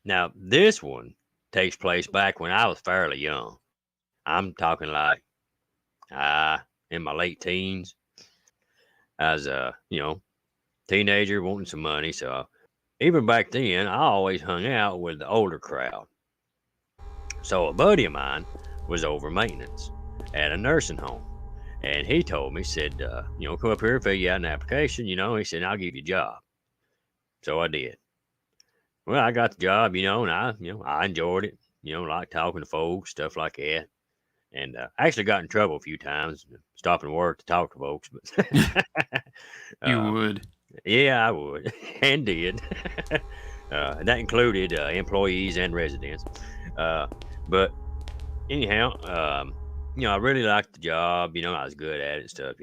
Now, this one takes place back when I was fairly young. I'm talking like in my late teens. As a, teenager wanting some money. So even back then, I always hung out with the older crowd. So a buddy of mine was over maintenance at a nursing home. And he told me, said, come up here, fill you out an application. He said, I'll give you a job. So I did. Well, I got the job, and I enjoyed it, like talking to folks, stuff like that. And I actually got in trouble a few times, stopping work to talk to folks. But You uh, would. yeah, I would and did. That included employees and residents. Uh, but anyhow, I really liked the job. I was good at it and stuff.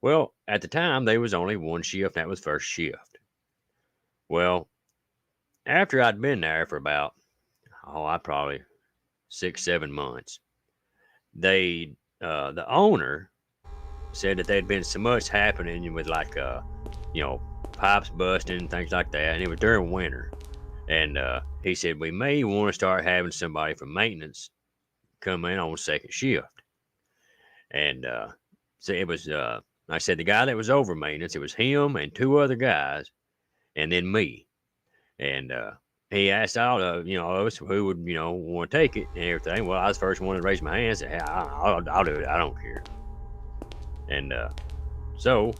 Well, at the time, there was only one shift. That was first shift. Well, after I'd been there for about, I probably 6, 7 months, the owner said that there'd been so much happening with like, pipes busting and things like that. And it was during winter. And he said, we may want to start having somebody from maintenance come in on second shift. And so it was, like I said, the guy that was over maintenance, it was him and two other guys, and then me. And he asked all of us who would want to take it and everything. Well, I was the first one to raise my hand and say, hey, I'll do it. I don't care. And so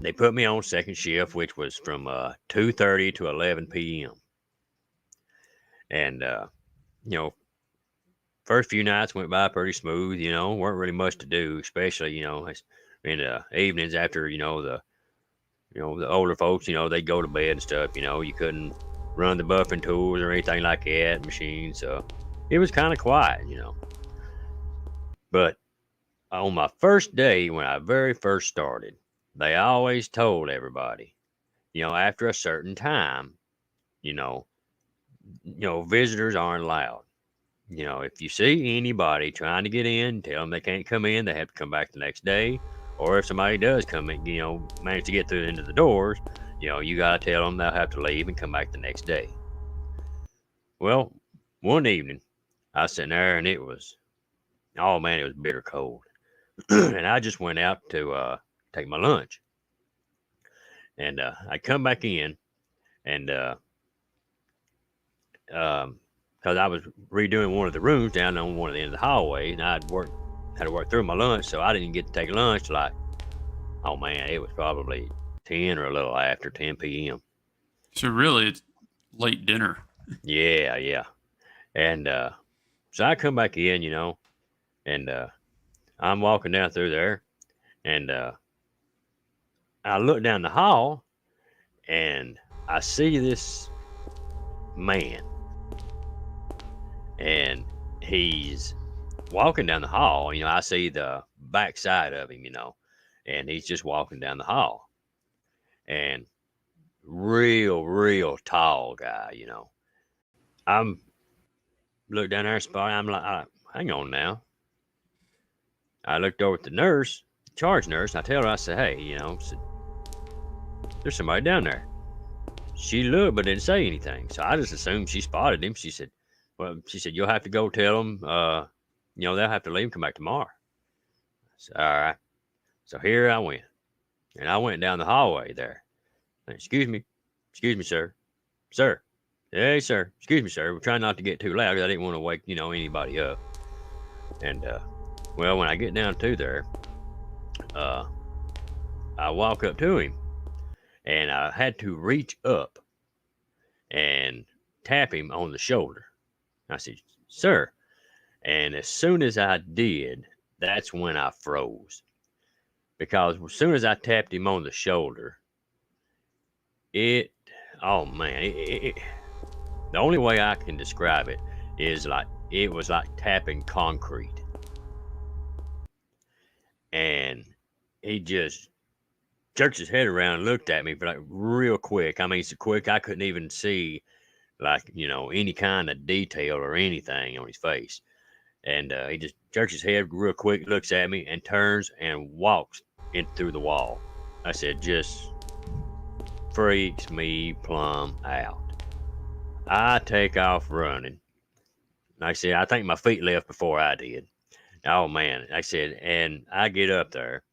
they put me on second shift, which was from 2:30 to 11 p.m. And first few nights went by pretty smooth. Weren't really much to do, especially in the evenings after the older folks. They go to bed and stuff. You couldn't run the buffing tools or anything like that, machines. So it was kind of quiet. But on my first day, when I very first started, they always told everybody, after a certain time, you know, visitors aren't allowed. If you see anybody trying to get in, tell them they can't come in. They have to come back the next day. Or if somebody does come in, manage to get through into the doors, you got to tell them they'll have to leave and come back the next day. Well, one evening, I was sitting there and it was, oh man, it was bitter cold. And I just went out to take my lunch. And I come back in and, because I was redoing one of the rooms down on one of the end of the hallway, and had to work through my lunch, so I didn't get to take lunch till like, oh man, it was probably 10 or a little after 10 p.m. So really, it's late dinner. Yeah. And so I come back in, and I'm walking down through there, and I look down the hall, and I see this man, and he's walking down the hall. I see the backside of him, and he's just walking down the hall, and real tall guy. I'm look down there, spot. I'm like, hang on now. I looked over at the nurse, charge nurse, and I tell her, I said, hey, there's somebody down there. She looked but didn't say anything, so I just assumed she spotted him. She said, you'll have to go tell them, they'll have to leave and come back tomorrow. I said, all right. So here I went, and I went down the hallway there. Excuse me, sir. Hey, sir. Excuse me, sir. We're trying not to get too loud because I didn't want to wake, anybody up. And, well, when I get down to there, I walk up to him, and I had to reach up and tap him on the shoulder. I said, sir. And as soon as I did, that's when I froze. Because as soon as I tapped him on the shoulder, the only way I can describe it is like, it was like tapping concrete. And he just jerked his head around and looked at me for like real quick. I mean, so quick I couldn't even see like, any kind of detail or anything on his face. And he just jerks his head real quick, looks at me, and turns and walks in through the wall. I said, just freaks me plumb out. I take off running. Like I said, I think my feet left before I did. Oh man, like I said, and I get up there.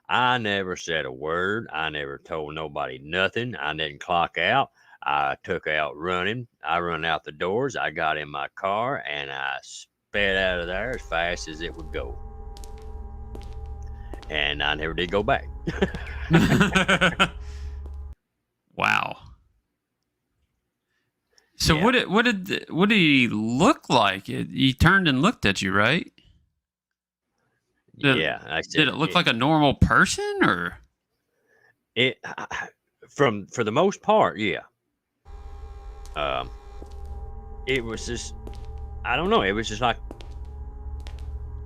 I never said a word. I never told nobody nothing. I didn't clock out. I took out running. I run out the doors. I got in my car and I sped out of there as fast as it would go. And I never did go back. Wow. So Yeah. what did he look like? He turned and looked at you, right? Did, Yeah. I did said it look like a normal person, or? it for the most part, yeah. Um, it was just, I don't know. It was just like,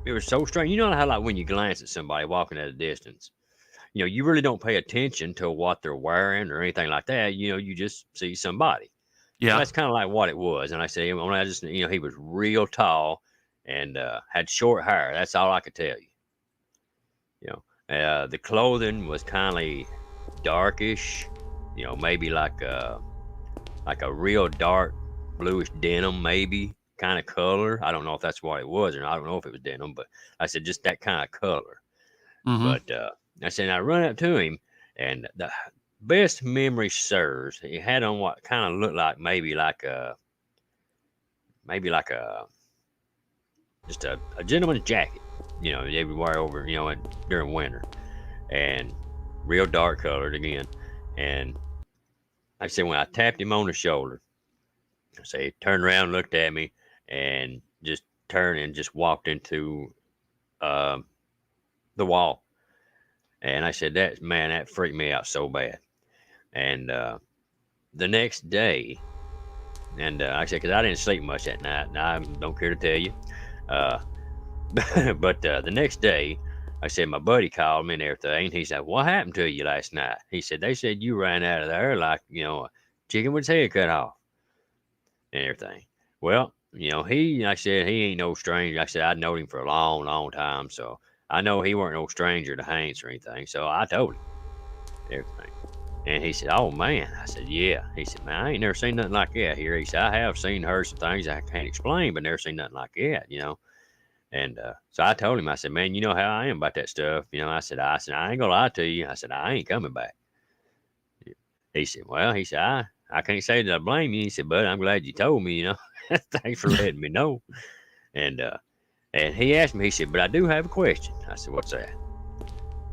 it was so strange. You know how like when you glance at somebody walking at a distance, you really don't pay attention to what they're wearing or anything like that. You just see somebody. Well, Yeah. that's kind of like what it was. And I say, when I just, he was real tall and had short hair. That's all I could tell you. The clothing was kind of darkish. Maybe like a real dark bluish denim, maybe kind of color. I don't know if that's what it was, or I don't know if it was denim, but I said just that kind of color. Mm-hmm. But I said I run up to him, and the best memory serves, he had on what kind of looked like maybe like a just a gentleman's jacket. They would wear over during winter, and real dark colored again. And like I said, when I tapped him on the shoulder, I say he turned around, looked at me, and just turned and just walked into uh, the wall. And I said, that freaked me out so bad. And the next day, and like I said, because I didn't sleep much that night, and I don't care to tell you. Uh, but the next day, I said, my buddy called me and everything. He said, what happened to you last night? He said, they said you ran out of there like, a chicken with its head cut off and everything. Well, like I said, he ain't no stranger. Like I said, I'd known him for a long, long time. So I know he weren't no stranger to Hanks or anything. So I told him everything. And he said, oh, man. I said, yeah. He said, man, I ain't never seen nothing like that here. He said, I have seen, heard some things I can't explain, but never seen nothing like that. And so I told him, I said, man, you know how I am about that stuff. I said, I ain't gonna lie to you. I said, I ain't coming back. He said, well, I can't say that I blame you. He said, but I'm glad you told me, thanks for letting me know. And he asked me, he said, but I do have a question. I said, what's that?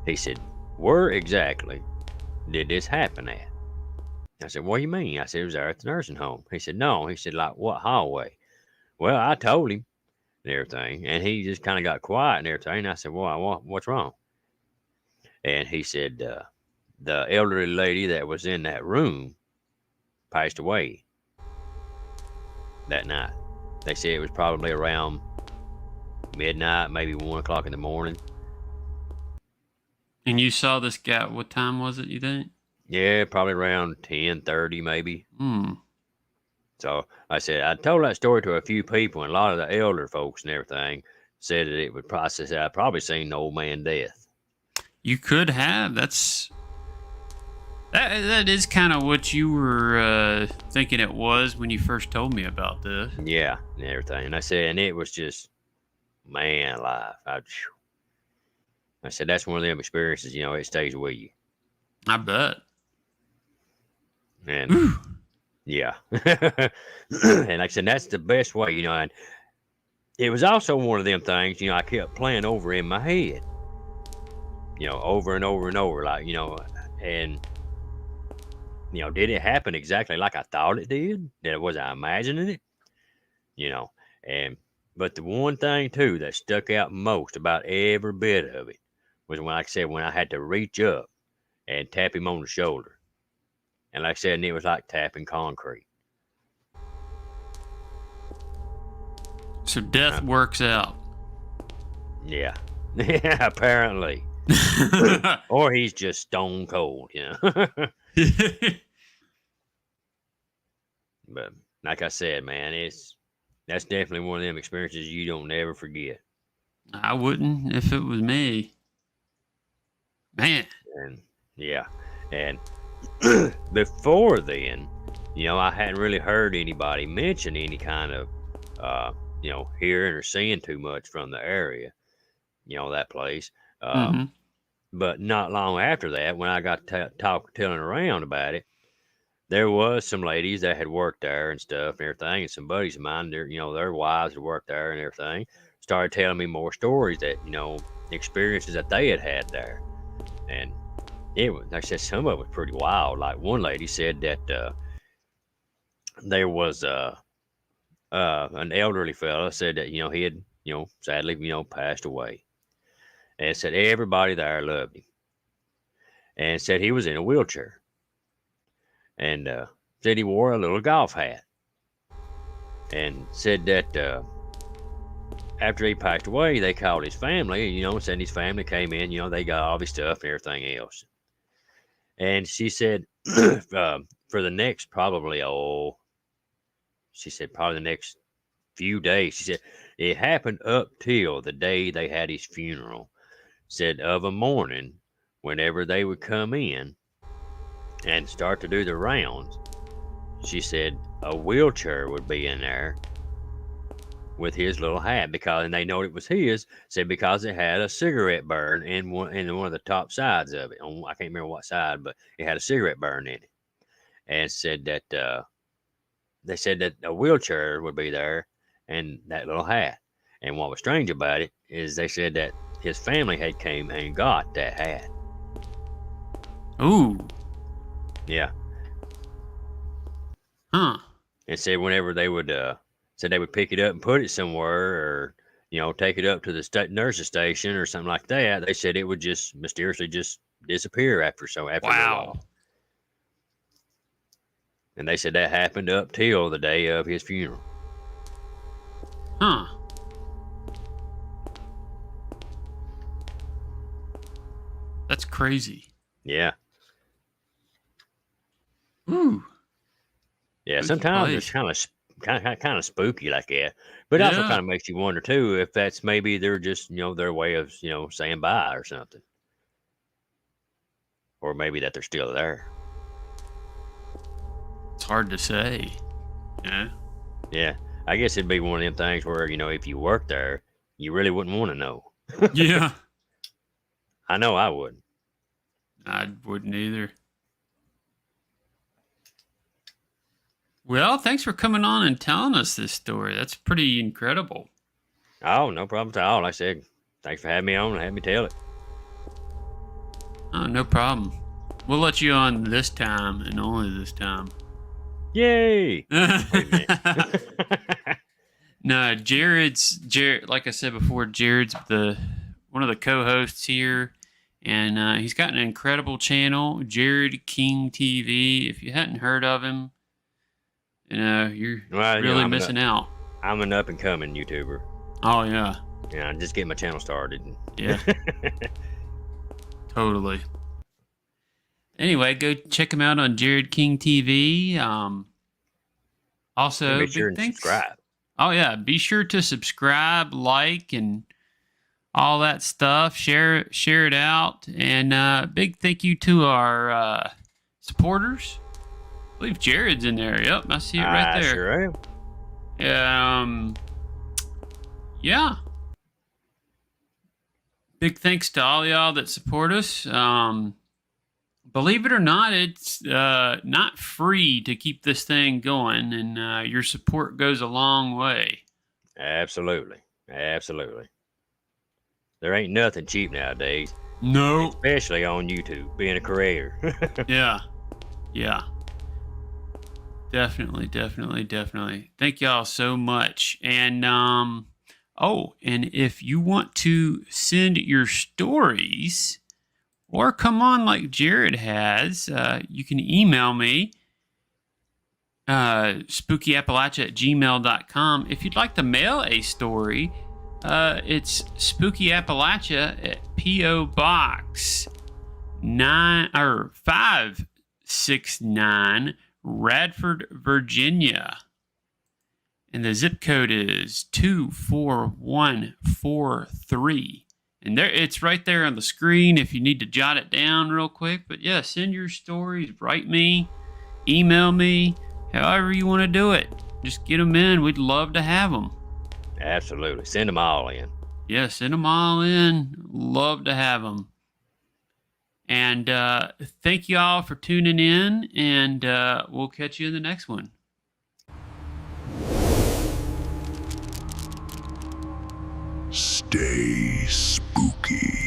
He said, where exactly did this happen at? I said, what do you mean? I said, it was there at the nursing home. He said, no. He said, like what hallway? Well, I told him and everything, and he just kind of got quiet and everything. And I said, well, what's wrong? And he said, the elderly lady that was in that room passed away that night. They said it was probably around midnight, maybe 1 o'clock in the morning. And you saw this guy. What time was it, you think? Yeah, probably around 10:30, maybe. Hmm. So I said, I told that story to a few people, and a lot of the elder folks and everything said that it would process. I'd probably seen the old man death. You could have. That is kind of what you were thinking it was when you first told me about this. Yeah, and everything. And I said, and it was just, man alive. I said, that's one of them experiences, it stays with you. I bet. And Whew. yeah. And like I said, that's the best way, and it was also one of them things, I kept playing over in my head, over and over and over, like, and, did it happen exactly like I thought it did? Was I imagining it? And, but the one thing too that stuck out most about every bit of it was when, like I said, when I had to reach up and tap him on the shoulder. And like I said, and it was like tapping concrete. So death works out. Yeah. Yeah, apparently. Or he's just stone cold, But like I said, man, that's definitely one of them experiences you don't never forget. I wouldn't if it was me. Man. And yeah. And before then, I hadn't really heard anybody mention any kind of, hearing or seeing too much from the area, that place. Uh, Mm-hmm. but not long after that, when I got telling around about it, there was some ladies that had worked there and stuff and everything, and some buddies of mine, their wives had worked there and everything, started telling me more stories that, experiences that they had had there. And it was, like I said, some of it was pretty wild. Like one lady said that there was an elderly fella said that, he had, sadly, passed away. And said everybody there loved him. And said he was in a wheelchair. And said he wore a little golf hat. And said that after he passed away, they called his family, said his family came in, they got all his stuff and everything else. And she said, for the next she said probably the next few days, she said it happened up till the day they had his funeral. Said of a morning, whenever they would come in and start to do the rounds, she said a wheelchair would be in there with his little hat, and they know it was his, said because it had a cigarette burn in one of the top sides of it. I can't remember what side, but it had a cigarette burn in it. And said that they said that a wheelchair would be there and that little hat. And what was strange about it is they said that his family had came and got that hat. Ooh. Yeah. Huh. And said whenever they would said they would pick it up and put it somewhere, or take it up to the nurse's station or something like that, they said it would just mysteriously just disappear after a little while. And they said that happened up till the day of his funeral. Huh. That's crazy. Yeah. Ooh. Yeah. Spooky Sometimes place. it's kind of spooky like that, but it also kind of makes you wonder too if that's maybe they're just their way of saying bye or something, or maybe that they're still there. It's hard to say. Yeah. Yeah. I guess it'd be one of them things where if you work there, you really wouldn't want to know. Yeah. I know I wouldn't. I wouldn't either. Well, thanks for coming on and telling us this story. That's pretty incredible. Oh, no problem at all. Like I said, thanks for having me on and having me tell it. Oh, no problem. We'll let you on this time and only this time. Yay! No, Jared. Like I said before, Jared's one of the co-hosts here, and he's got an incredible channel, Jared King TV. If you hadn't heard of him, you're really missing out. I'm an up and coming YouTuber. Oh yeah. Yeah, I'm just getting my channel started. Yeah. Totally. Anyway, go check him out on Jared King TV. Also, be sure and subscribe. Oh yeah, be sure to subscribe, like, and all that stuff. Share it out, and big thank you to our supporters. I believe Jared's in there. Yep, I see it right there. Sure am. Yeah. Big thanks to all y'all that support us. Believe it or not, it's not free to keep this thing going, and your support goes a long way. Absolutely. There ain't nothing cheap nowadays. No. Especially on YouTube, being a creator. Yeah. Definitely. Thank y'all so much. And and if you want to send your stories or come on like Jared has, you can email me, spookyappalachia@gmail.com. If you'd like to mail a story, it's Spooky Appalachia at P.O. Box 569, Radford, Virginia. And the zip code is 24143. And it's right there on the screen if you need to jot it down real quick. But yeah, send your stories, write me, email me, However you want to do it, just get them in. We'd love to have them. Absolutely. Send them all in. Yeah, send them all in. Love to have them. And thank you all for tuning in, and we'll catch you in the next one. Stay spooky.